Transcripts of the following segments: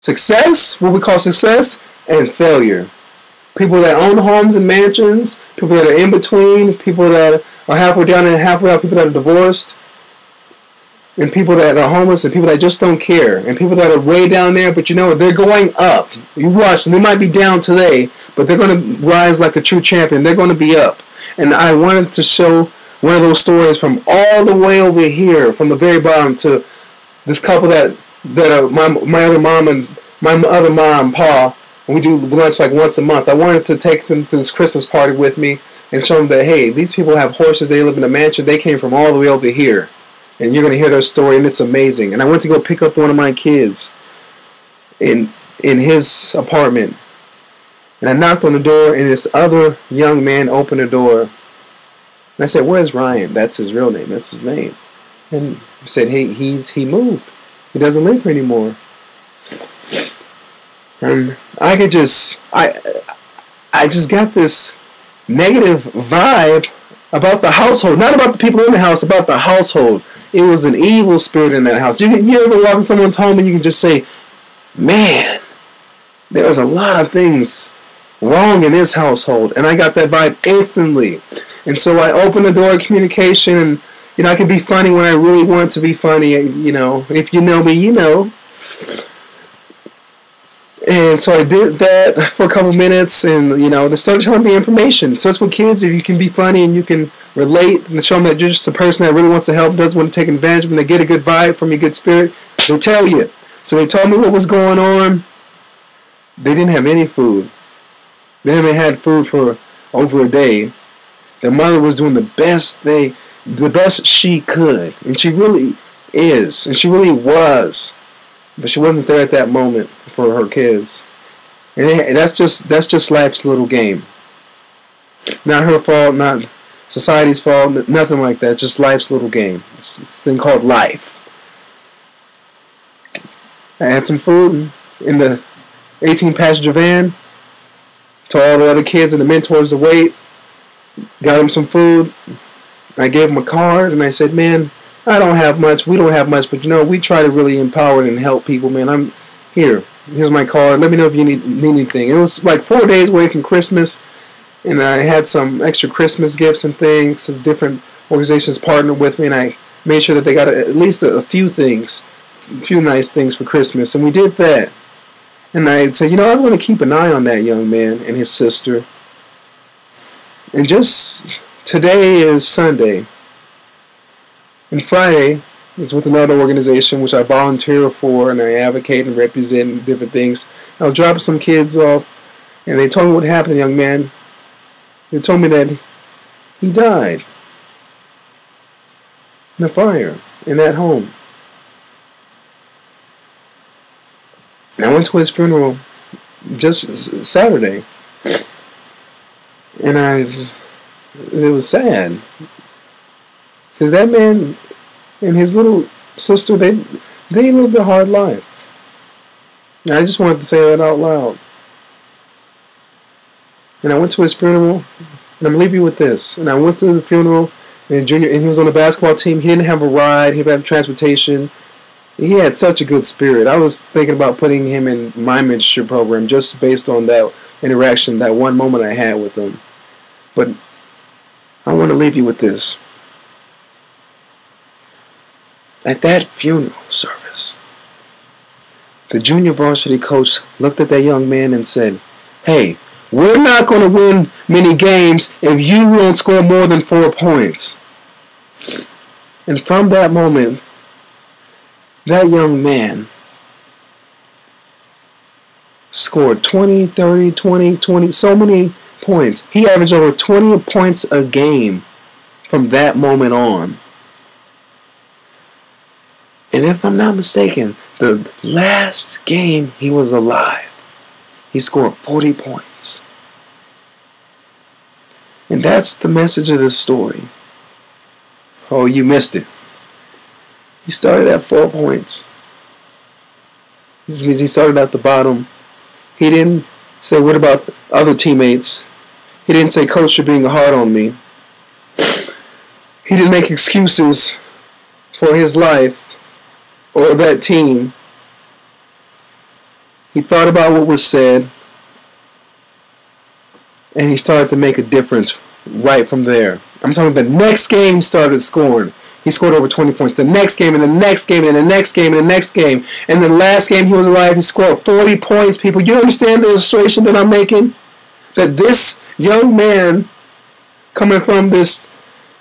Success, what we call success, and failure. People that own homes and mansions, people that are in between, people that are halfway down and halfway out, people that are divorced, and people that are homeless, and people that just don't care, and people that are way down there, but you know, they're going up. You watch them, they might be down today, but they're going to rise like a true champion. They're going to be up. And I wanted to show one of those stories from all the way over here, from the very bottom, to this couple that are my other mom and my other mom, Pa. And we do lunch like once a month. I wanted to take them to this Christmas party with me and show them that, hey, these people have horses, they live in a mansion, they came from all the way over here. And you're going to hear their story, and it's amazing. And I went to go pick up one of my kids in his apartment. And I knocked on the door, and this other young man opened the door. And I said, where's Ryan? That's his real name. That's his name. And he said, hey, he moved. He doesn't live here anymore. And I just got this negative vibe about the household. Not about the people in the house, about the household. It was an evil spirit in that house. You ever walk in someone's home and you can just say, man, there was a lot of things wrong in this household. And I got that vibe instantly. And so I opened the door of communication, and you know, I can be funny when I really want to be funny. You know, if you know me, you know. And so I did that for a couple minutes, and you know, they started telling me information. So that's what kids, if you can be funny and you can relate and show them that you're just a person that really wants to help, doesn't want to take advantage of them, they get a good vibe from your good spirit, they'll tell you. So they told me what was going on. They didn't have any food. They haven't had food for over a day. Their mother was doing the best she could, and she really is, and she really was, but she wasn't there at that moment for her kids, and that's just life's little game. Not her fault, not society's fault, nothing like that. Just life's little game. It's a thing called life. I had some food in the 18-passenger van. Told all the other kids and the mentors to wait. Got them some food. I gave them a card, and I said, man, I don't have much. We don't have much, but you know, we try to really empower and help people, man. I'm here. Here's my card. Let me know if you need anything. It was like 4 days away from Christmas, and I had some extra Christmas gifts and things. As different organizations partnered with me, and I made sure that they got at least a few things, a few nice things for Christmas, and we did that. And I said, you know, I want to keep an eye on that young man and his sister. And just today is Sunday, and Friday is with another organization which I volunteer for, and I advocate and represent different things. I was dropping some kids off, and they told me what happened, young man. They told me that he died in a fire in that home. And I went to his funeral just Saturday, and it was sad, because that man and his little sister, they lived a hard life. And I just wanted to say that out loud. And I went to his funeral, and I'm going to leave you with this. And I went to the funeral, and he was on the basketball team. He didn't have a ride. He didn't have transportation. He had such a good spirit. I was thinking about putting him in my mentorship program just based on that interaction, that one moment I had with him. But I want to leave you with this. At that funeral service, the junior varsity coach looked at that young man and said, hey, we're not going to win many games if you don't score more than 4 points. And from that moment, that young man scored 20, 30, 20, so many points. He averaged over 20 points a game from that moment on. And if I'm not mistaken, the last game he was alive, he scored 40 points. And that's the message of this story. Oh, you missed it. He started at 4 points. Which means he started at the bottom. He didn't say, what about other teammates? He didn't say, coach, you're being hard on me. He didn't make excuses for his life or that team. He thought about what was said, and he started to make a difference right from there. I'm talking the next game he started scoring. He scored over 20 points. The next game, and the next game, and the next game, and the next game. And the last game he was alive, he scored 40 points, people. You understand the illustration that I'm making? That this young man, coming from this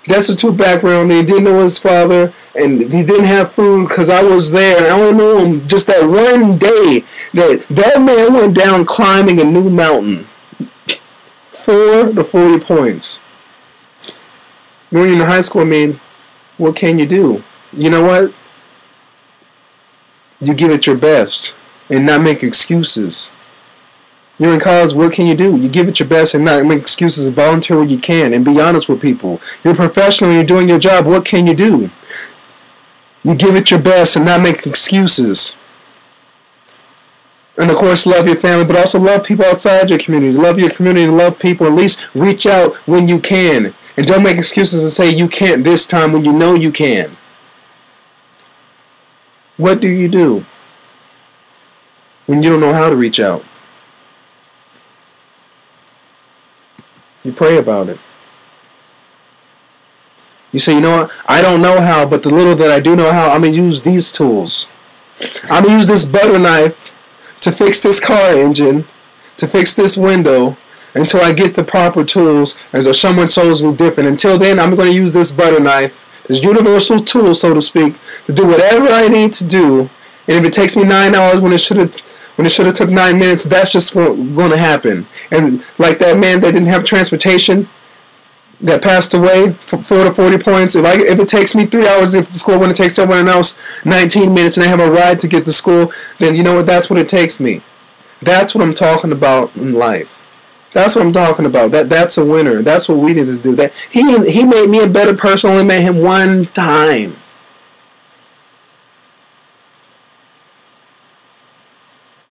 destitute background, he didn't know his father, and he didn't have food because I was there. I don't know him. Just that one day that man went down climbing a new mountain for the 40 points. When you're in high school, I mean, what can you do? You know what? You give it your best and not make excuses. You're in college, what can you do? You give it your best and not make excuses, volunteer when you can, and be honest with people. You're a professional, you're doing your job, what can you do? You give it your best and not make excuses. And of course, love your family, but also love people outside your community. Love your community, love people. At least reach out when you can. And don't make excuses and say you can't this time when you know you can. What do you do when you don't know how to reach out? You pray about it. You say, you know what? I don't know how, but the little that I do know how, I'm going to use these tools. I'm going to use this butter knife to fix this car engine, to fix this window, until I get the proper tools, and so someone shows me different. Until then, I'm going to use this butter knife, this universal tool, so to speak, to do whatever I need to do. And if it takes me 9 hours when it should have took 9 minutes, that's just going to happen. And like that man that didn't have transportation, that passed away for 4 to 40 points. If it takes me 3 hours to get to school when it takes someone else 19 minutes and they have a ride to get to school, then you know what? That's what it takes me. That's what I'm talking about in life. That's what I'm talking about. That's a winner. That's what we need to do. That he made me a better person. I only met him one time.